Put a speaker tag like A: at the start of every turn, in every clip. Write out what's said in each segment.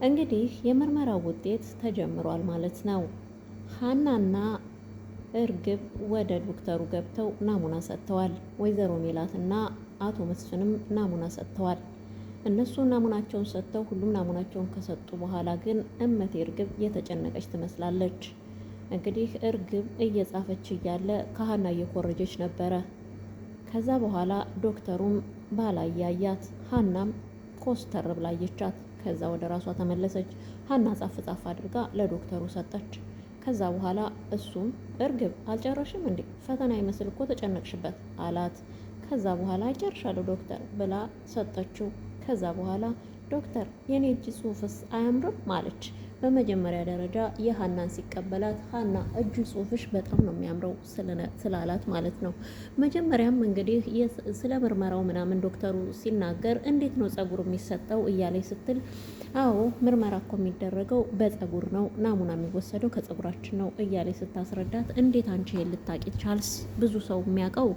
A: እንግዲህ የምርመራው ውጤት ተጀምሯል ማለት ነው። ሀናና እርግብ ወደ ዶክተሩ ገብተው ናሙና ሰጥተዋል። ወይዘሮ ሜላትና አቶ መስፍንም ናሙና ሰጥተዋል። እነሱ ናሙናቸውን ሰጥተው ሁሉም ናሙናቸውን ከሰጡ በኋላ ግን እመቴ እርግብ የተጨነቀች ትመስላለች። እንግዲህ እርግብ እየጻፈች እያለ ከሀና እየኮረጀች ነበረ። ከዛ በኋላ ዶክተሩም ባላያያት ሀናም ኮስተር ብላየቻት። ከዛ ወደ ራሷ ተመለሰች። ሀና ጻፍ ጻፍ አድርጋ ለዶክተሩ ሰጠች። ከዛ በኋላ እሱም እርግብ አልጨረሽም እንዴ? ፈተና ይመስል እኮ ተጨነቅሽበት አላት። ከዛ በኋላ ጨርሻለሁ ዶክተር ብላ ሰጠችው። ከዛ በኋላ ዶክተር የኔ እጅ ጽሁፍስ አያምርም ማለች። በመጀመሪያ ደረጃ የሀናን ሲቀበላት ሀና እጅ ጽሁፍሽ በጣም ነው የሚያምረው ስላላት ማለት ነው። መጀመሪያም እንግዲህ ስለ ምርመራው ምናምን ዶክተሩ ሲናገር እንዴት ነው ጸጉር የሚሰጠው እያለች ስትል አዎ ምርመራ እኮ የሚደረገው በጸጉር ነው፣ ናሙና የሚወሰደው ከጸጉራችን ነው እያለች ስታስረዳት እንዴት አንቺ ልታቂ ቻልስ? ብዙ ሰው የሚያውቀው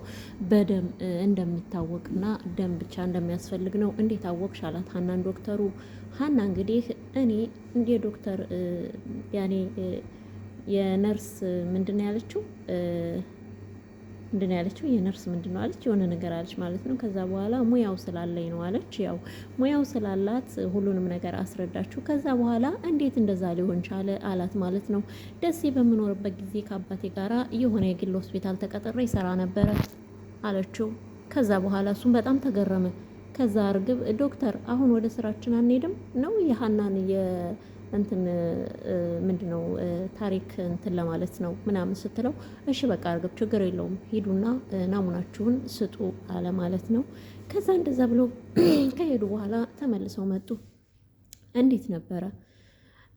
A: በደም እንደሚታወቅና ደም ብቻ እንደሚያስፈልግ ነው። እንዴት አወቅሽ አላት ሀናን ዶክተሩ። ሀና እንግዲህ እኔ እንደ ዶክተር ያኔ የነርስ ምንድን ነው ያለችው የነርስ ምንድን ነው አለች፣ የሆነ ነገር አለች ማለት ነው። ከዛ በኋላ ሙያው ስላለኝ ነው አለች። ያው ሙያው ስላላት ሁሉንም ነገር አስረዳችሁ። ከዛ በኋላ እንዴት እንደዛ ሊሆን ቻለ አላት ማለት ነው። ደሴ በምኖርበት ጊዜ ከአባቴ ጋራ የሆነ የግል ሆስፒታል ተቀጥሬ ይሰራ ነበረ አለችው። ከዛ በኋላ እሱም በጣም ተገረመ። ከዛ እርግብ ዶክተር አሁን ወደ ስራችን አንሄድም ነው የሀናን እንትን ምንድነው ታሪክ እንትን ለማለት ነው ምናምን ስትለው እሺ በቃ እርግብ ችግር የለውም ሂዱና ናሙናችሁን ስጡ አለ ማለት ነው። ከዛ እንደዛ ብሎ ከሄዱ በኋላ ተመልሰው መጡ። እንዴት ነበረ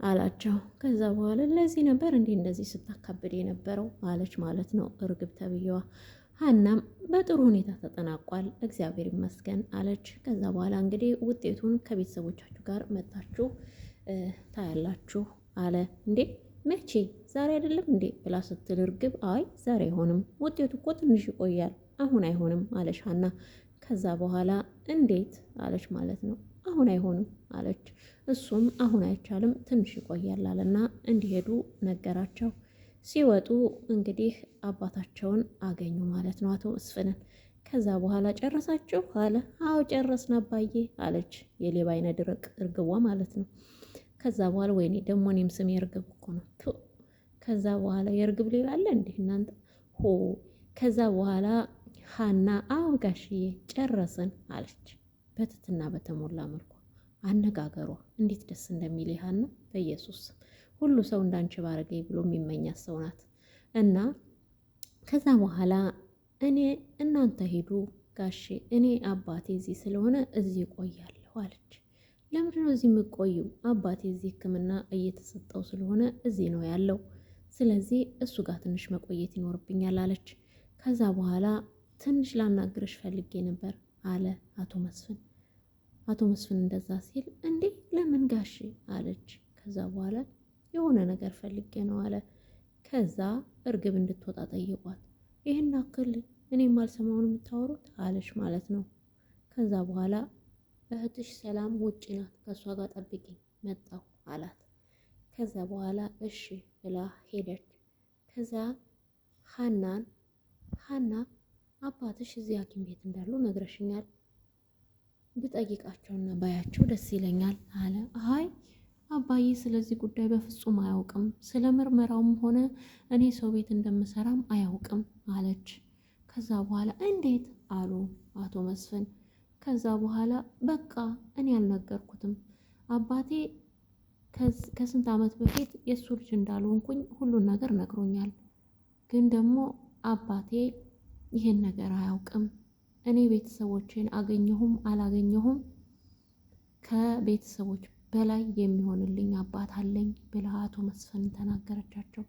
A: አላቸው። ከዛ በኋላ ለዚህ ነበር እንዴ እንደዚህ ስታካብድ የነበረው አለች ማለት ነው እርግብ ተብዬዋ። ሀናም በጥሩ ሁኔታ ተጠናቋል እግዚአብሔር ይመስገን አለች። ከዛ በኋላ እንግዲህ ውጤቱን ከቤተሰቦቻችሁ ጋር መጣችሁ ታያላችሁ አለ። እንዴ መቼ? ዛሬ አይደለም እንዴ ብላ ስትል እርግብ አይ ዛሬ አይሆንም፣ ውጤቱ እኮ ትንሽ ይቆያል፣ አሁን አይሆንም አለች ሀና። ከዛ በኋላ እንዴት አለች ማለት ነው። አሁን አይሆንም አለች። እሱም አሁን አይቻልም ትንሽ ይቆያል አለና እንዲሄዱ ነገራቸው። ሲወጡ እንግዲህ አባታቸውን አገኙ ማለት ነው አቶ መስፍንን። ከዛ በኋላ ጨረሳችሁ አለ። አዎ ጨረስን አባዬ አለች የሌባ አይነ ድረቅ እርግቧ ማለት ነው። ከዛ በኋላ ወይኔ ደግሞ እኔም ስሜ እርግብ እኮ ነው። ከዛ በኋላ የእርግብ ሌባ አለ እንዲህ እናንተ ሆ። ከዛ በኋላ ሀና አዎ ጋሽዬ ጨረስን አለች በትትና በተሞላ መልኩ። አነጋገሯ እንዴት ደስ እንደሚል ሀና በኢየሱስ ሁሉ ሰው እንዳንቺ ባረገኝ ብሎ የሚመኛት ሰው ናት። እና ከዛ በኋላ እኔ እናንተ ሄዱ ጋሼ እኔ አባቴ እዚህ ስለሆነ እዚህ እቆያለሁ አለች። ለምንድን ነው እዚህ የምቆዩ? አባቴ እዚህ ሕክምና እየተሰጠው ስለሆነ እዚህ ነው ያለው። ስለዚህ እሱ ጋር ትንሽ መቆየት ይኖርብኛል አለች። ከዛ በኋላ ትንሽ ላናግርሽ ፈልጌ ነበር አለ አቶ መስፍን። አቶ መስፍን እንደዛ ሲል እንዴ ለምን ጋሼ አለች። ከዛ በኋላ የሆነ ነገር ፈልጌ ነው አለ። ከዛ እርግብ እንድትወጣ ጠይቋት። ይህን አክል እኔም አልሰማውን የምታወሩት አለች ማለት ነው። ከዛ በኋላ እህትሽ ሰላም ውጭ ናት፣ ከእሷ ጋር ጠብቂኝ መጣሁ አላት። ከዛ በኋላ እሺ ብላ ሄደች። ከዛ ሀና አባትሽ እዚህ ሐኪም ቤት እንዳሉ ነግረሽኛል፣ ብጠይቃቸውና ባያቸው ደስ ይለኛል አለ። አይ አባዬ ስለዚህ ጉዳይ በፍጹም አያውቅም፣ ስለ ምርመራውም ሆነ እኔ ሰው ቤት እንደምሰራም አያውቅም አለች። ከዛ በኋላ እንዴት አሉ አቶ መስፍን። ከዛ በኋላ በቃ እኔ አልነገርኩትም፣ አባቴ ከስንት ዓመት በፊት የእሱ ልጅ እንዳልሆንኩኝ ሁሉን ነገር ነግሮኛል። ግን ደግሞ አባቴ ይህን ነገር አያውቅም። እኔ ቤተሰቦቼን አገኘሁም አላገኘሁም ከቤተሰቦች በላይ የሚሆንልኝ አባት አለኝ ብላ አቶ መስፍን ተናገረቻቸው።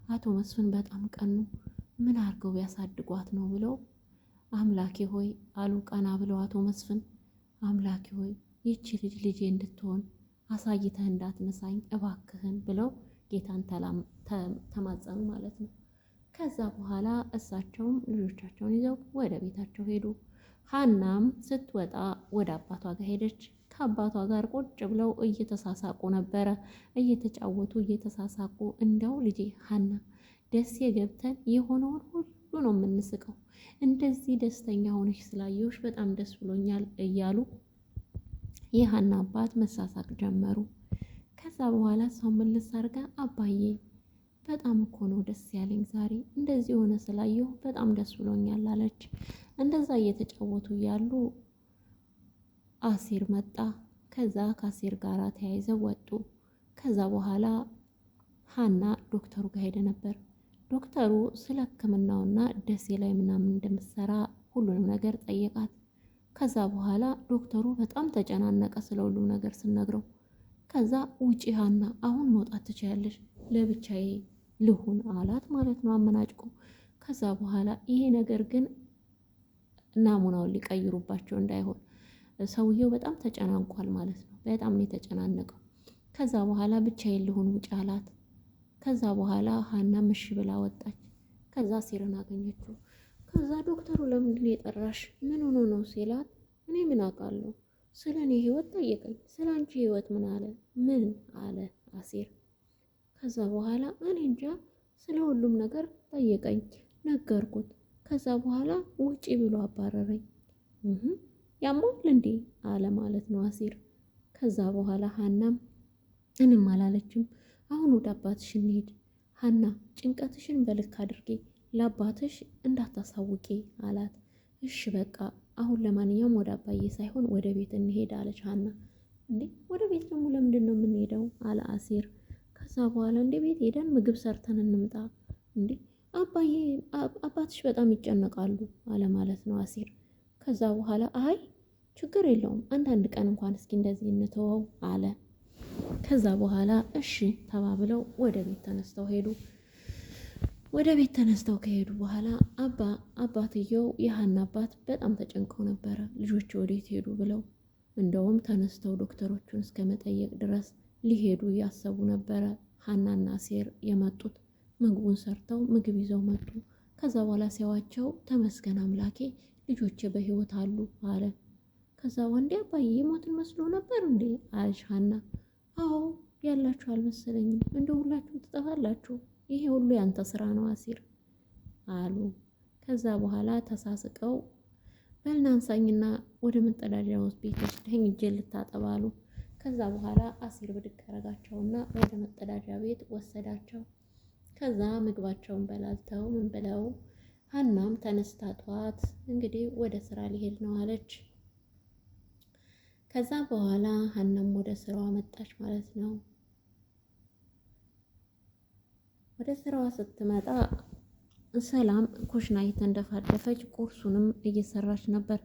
A: አቶ መስፍን በጣም ቀኑ። ምን አድርገው ቢያሳድጓት ነው ብለው አምላኬ ሆይ አሉ ቀና ብለው አቶ መስፍን። አምላኬ ሆይ ይቺ ልጅ ልጄ እንድትሆን አሳይተህ እንዳትነሳኝ እባክህን ብለው ጌታን ተማጸኑ ማለት ነው። ከዛ በኋላ እሳቸውም ልጆቻቸውን ይዘው ወደ ቤታቸው ሄዱ። ሀናም ስትወጣ ወደ አባቷ ጋር ሄደች። ከአባቷ ጋር ቁጭ ብለው እየተሳሳቁ ነበረ፣ እየተጫወቱ እየተሳሳቁ። እንደው ልጄ ሀና ደሴ ገብተን የሆነውን ሁሉ ነው የምንስቀው። እንደዚህ ደስተኛ ሆነሽ ስላየሁሽ በጣም ደስ ብሎኛል እያሉ የሀና አባት መሳሳቅ ጀመሩ። ከዛ በኋላ ሰው መለስ አድርጋ አባዬ በጣም እኮ ነው ደስ ያለኝ ዛሬ እንደዚህ ሆነ ስላየሁ በጣም ደስ ብሎኛል አለች። እንደዛ እየተጫወቱ እያሉ አሲር መጣ። ከዛ ከአሲር ጋር ተያይዘው ወጡ። ከዛ በኋላ ሀና ዶክተሩ ጋር ሄደ ነበር። ዶክተሩ ስለ ሕክምናውና ደሴ ላይ ምናምን እንደምትሰራ ሁሉንም ነገር ጠየቃት። ከዛ በኋላ ዶክተሩ በጣም ተጨናነቀ ስለ ሁሉም ነገር ስነግረው። ከዛ ውጪ ሀና አሁን መውጣት ትችያለሽ፣ ለብቻዬ ልሁን አላት ማለት ነው አመናጭቆ። ከዛ በኋላ ይሄ ነገር ግን ናሙናውን ሊቀይሩባቸው እንዳይሆን ሰውየው በጣም ተጨናንቋል ማለት ነው። በጣም ነው የተጨናነቀው። ከዛ በኋላ ብቻዬን ልሁን ውጭ አላት። ከዛ በኋላ ሀና ምሽ ብላ ወጣች። ከዛ አሲርን አገኘችው። ከዛ ዶክተሩ ለምንድን የጠራሽ ምን ሆኖ ነው ሲላት፣ እኔ ምን አውቃለሁ ስለ እኔ ህይወት ጠየቀኝ። ስለ አንቺ ህይወት ምን አለ? ምን አለ አሲር። ከዛ በኋላ እኔ እንጃ ስለ ሁሉም ነገር ጠየቀኝ፣ ነገርኩት። ከዛ በኋላ ውጪ ብሎ አባረረኝ። ያሟል እንዴ አለ ማለት ነው አሲር። ከዛ በኋላ ሀናም እንም አላለችም። አሁን ወደ አባትሽ እንሂድ ሀና፣ ጭንቀትሽን በልክ አድርጌ ለአባትሽ እንዳታሳውቂ አላት። እሺ በቃ አሁን ለማንኛውም ወደ አባዬ ሳይሆን ወደ ቤት እንሄድ አለች ሀና። እንዴ ወደ ቤት ደግሞ ለምንድን ነው የምንሄደው አለ አሲር። ከዛ በኋላ እንደ ቤት ሄደን ምግብ ሰርተን እንምጣ። እንዴ አባዬ አባትሽ በጣም ይጨነቃሉ አለ ማለት ነው አሲር። ከዛ በኋላ አይ ችግር የለውም አንዳንድ ቀን እንኳን እስኪ እንደዚህ እንተወው አለ። ከዛ በኋላ እሺ ተባብለው ወደ ቤት ተነስተው ሄዱ። ወደ ቤት ተነስተው ከሄዱ በኋላ አባትየው የሀና አባት በጣም ተጨንቀው ነበረ፣ ልጆች ወዴት ሄዱ ብለው። እንደውም ተነስተው ዶክተሮቹን እስከ መጠየቅ ድረስ ሊሄዱ እያሰቡ ነበረ። ሀናና አሲር የመጡት ምግቡን ሰርተው ምግብ ይዘው መጡ። ከዛ በኋላ ሲያዋቸው ተመስገን አምላኬ ልጆቼ በህይወት አሉ አለ። ከዛ ወንዴ አባዬ ሞትን መስሎ ነበር እንዴ አለች ሀና። አዎ ያላችሁ አልመሰለኝም፣ እንደ ሁላችሁም ትጠፋላችሁ፣ ይሄ ሁሉ ያንተ ስራ ነው አሲር አሉ። ከዛ በኋላ ተሳስቀው በልና አንሳኝና ወደ መጸዳጃ ውስጥ ቤት ወስደኝ እጄን ልታጠብ አሉ። ከዛ በኋላ አሲር ብድግ አረጋቸውና ወደ መጸዳጃ ቤት ወሰዳቸው። ከዛ ምግባቸውን በላልተው ምን ብለው ሀናም ተነስታ ጠዋት እንግዲህ ወደ ስራ ሊሄድ ነው አለች። ከዛ በኋላ ሀናም ወደ ስራዋ መጣች ማለት ነው። ወደ ስራዋ ስትመጣ ሰላም ኩሽና እየተንደፋደፈች ቁርሱንም እየሰራች ነበር።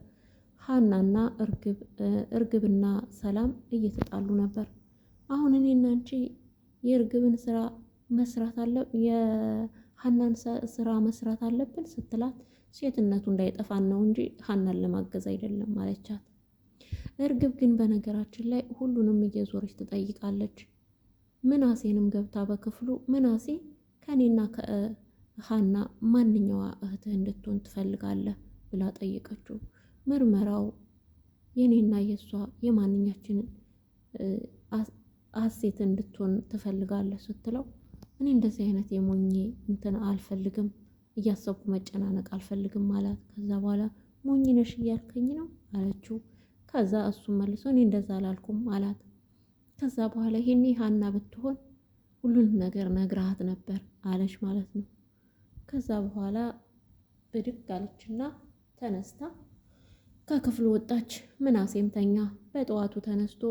A: ሀናና እርግብና ሰላም እየተጣሉ ነበር። አሁን እኔና አንቺ የእርግብን ስራ መስራት የሀናን ስራ መስራት አለብን ስትላት፣ ሴትነቱ እንዳይጠፋን ነው እንጂ ሀናን ለማገዝ አይደለም አለቻት። እርግብ ግን በነገራችን ላይ ሁሉንም እየዞረች ትጠይቃለች። ምናሴንም ገብታ በክፍሉ ምናሴ ከኔና ከሀና ማንኛዋ እህትህ እንድትሆን ትፈልጋለህ ብላ ጠየቀችው። ምርመራው የኔና የሷ የማንኛችንን ሀሴት እንድትሆን ትፈልጋለህ ስትለው፣ እኔ እንደዚህ አይነት የሞኝ እንትን አልፈልግም፣ እያሰብኩ መጨናነቅ አልፈልግም አላት። ከዛ በኋላ ሞኝ ነሽ እያልከኝ ነው አለችው። ከዛ እሱም መልሶ እኔ እንደዛ አላልኩም አላት። ከዛ በኋላ ይሄኔ ሀና ብትሆን ሁሉንም ነገር ነግረሃት ነበር አለች ማለት ነው። ከዛ በኋላ ብድግ አለችና ተነስታ ከክፍሉ ወጣች። ምናሴም ተኛ። በጠዋቱ ተነስቶ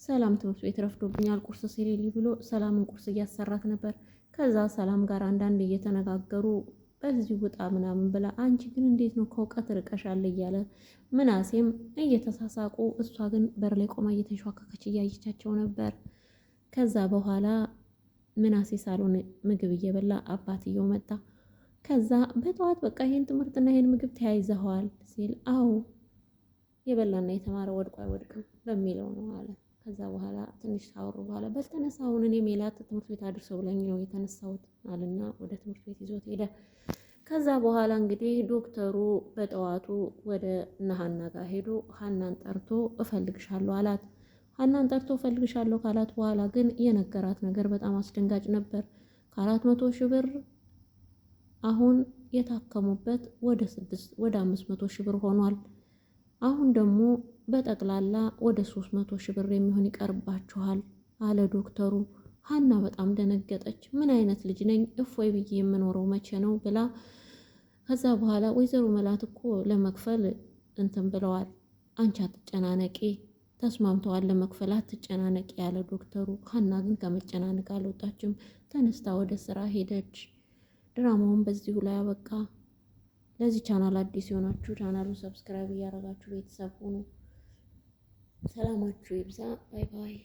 A: ሰላም ትምህርት ቤት ረፍዶብኛል ቁርስ ሲሌሊ ብሎ ሰላምን ቁርስ እያሰራት ነበር። ከዛ ሰላም ጋር አንዳንድ እየተነጋገሩ በዚህ ውጣ ምናምን ብላ አንቺ ግን እንዴት ነው ከእውቀት ርቀሻል እያለ ምናሴም እየተሳሳቁ፣ እሷ ግን በር ላይ ቆማ እየተንሸዋከከች እያየቻቸው ነበር። ከዛ በኋላ ምናሴ ሳሎን ምግብ እየበላ አባትየው መጣ። ከዛ በጠዋት በቃ ይሄን ትምህርትና ይሄን ምግብ ተያይዘኸዋል ሲል፣ አዎ የበላና የተማረ ወድቆ አይወድቅም በሚለው ነው አለ። ከዛ በኋላ ትንሽ ታወሩ በኋላ በልተነሳ አሁን እኔ ሜላት ትምህርት ቤት አድርሰው ብለኝ ነው የተነሳሁት አለና ወደ ትምህርት ቤት ይዞት ሄደ። ከዛ በኋላ እንግዲህ ዶክተሩ በጠዋቱ ወደ ሀና ጋር ሄዶ ሀናን ጠርቶ እፈልግሻለሁ አላት። ሀናን ጠርቶ እፈልግሻለሁ ካላት በኋላ ግን የነገራት ነገር በጣም አስደንጋጭ ነበር። ከ400 ሺህ ብር አሁን የታከሙበት ወደ 500 ሺህ ብር ሆኗል። አሁን ደግሞ በጠቅላላ ወደ 300 ሺህ ብር የሚሆን ይቀርባችኋል አለ ዶክተሩ። ሀና በጣም ደነገጠች። ምን አይነት ልጅ ነኝ እፎይ ብዬ የምኖረው መቼ ነው ብላ ከዛ በኋላ ወይዘሮ መላት እኮ ለመክፈል እንትን ብለዋል፣ አንቺ አትጨናነቂ፣ ተስማምተዋል ለመክፈል አትጨናነቂ ያለ ዶክተሩ። ሀና ግን ከመጨናነቅ አልወጣችም። ተነስታ ወደ ስራ ሄደች። ድራማውን በዚሁ ላይ አበቃ። ለዚህ ቻናል አዲስ የሆናችሁ ቻናሉን ሰብስክራይብ እያደረጋችሁ ቤተሰብ ሁኑ። ሰላማችሁ ይብዛ። ባይ ባይ።